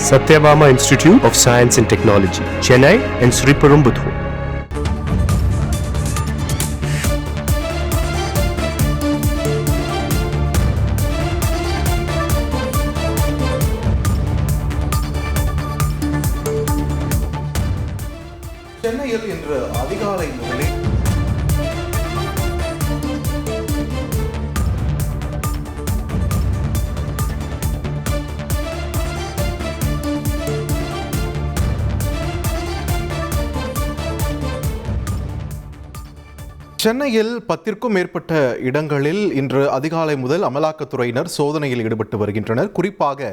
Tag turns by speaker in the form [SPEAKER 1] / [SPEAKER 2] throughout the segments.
[SPEAKER 1] Satyabama Institute of Science and Technology, Chennai and Sriperumbudur.
[SPEAKER 2] சென்னையில் இன்று அதிகாலை முதலே சென்னையில் 10க்கும் மேற்பட்ட இடங்களில் இன்று அதிகாலை முதல் அமலாக்கத்துறையினர் சோதனையில் ஈடுபட்டு வருகின்றனர். குறிப்பாக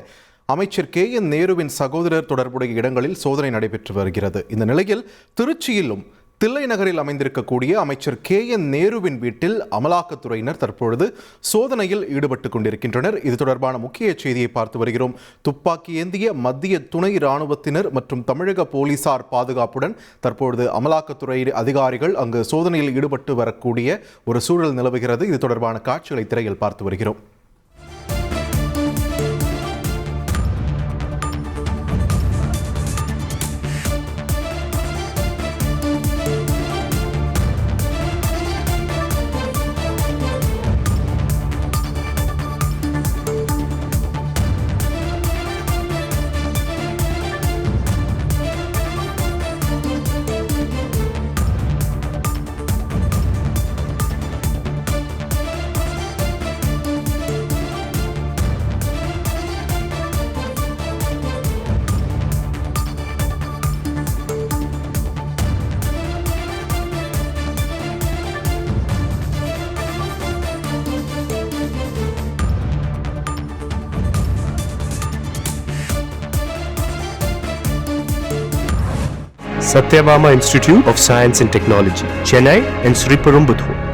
[SPEAKER 2] அமைச்சர் KN நேருவின் சகோதரர் தொடர்புடைய இடங்களில் சோதனை நடைபெற்று வருகிறது. இந்த நிலையில் திருச்சியிலும் தில்லை நகரில் அமைந்திருக்கக்கூடிய அமைச்சர் KN நேருவின் வீட்டில் அமலாக்கத்துறையினர் தற்பொழுது சோதனையில் ஈடுபட்டு கொண்டிருக்கின்றனர். இது தொடர்பான முக்கிய செய்தியை பார்த்து வருகிறோம். துப்பாக்கி ஏந்திய மத்திய துணை இராணுவத்தினர் மற்றும் தமிழக போலீசார் பாதுகாப்புடன் தற்பொழுது அமலாக்கத்துறை அதிகாரிகள் அங்கு சோதனையில் ஈடுபட்டு வரக்கூடிய ஒரு சூழல் நிலவுகிறது. இது தொடர்பான காட்சிகளை திரையில் பார்த்து வருகிறோம்.
[SPEAKER 1] Satyabama Institute of Science and Technology, Chennai and Sriperumbudur.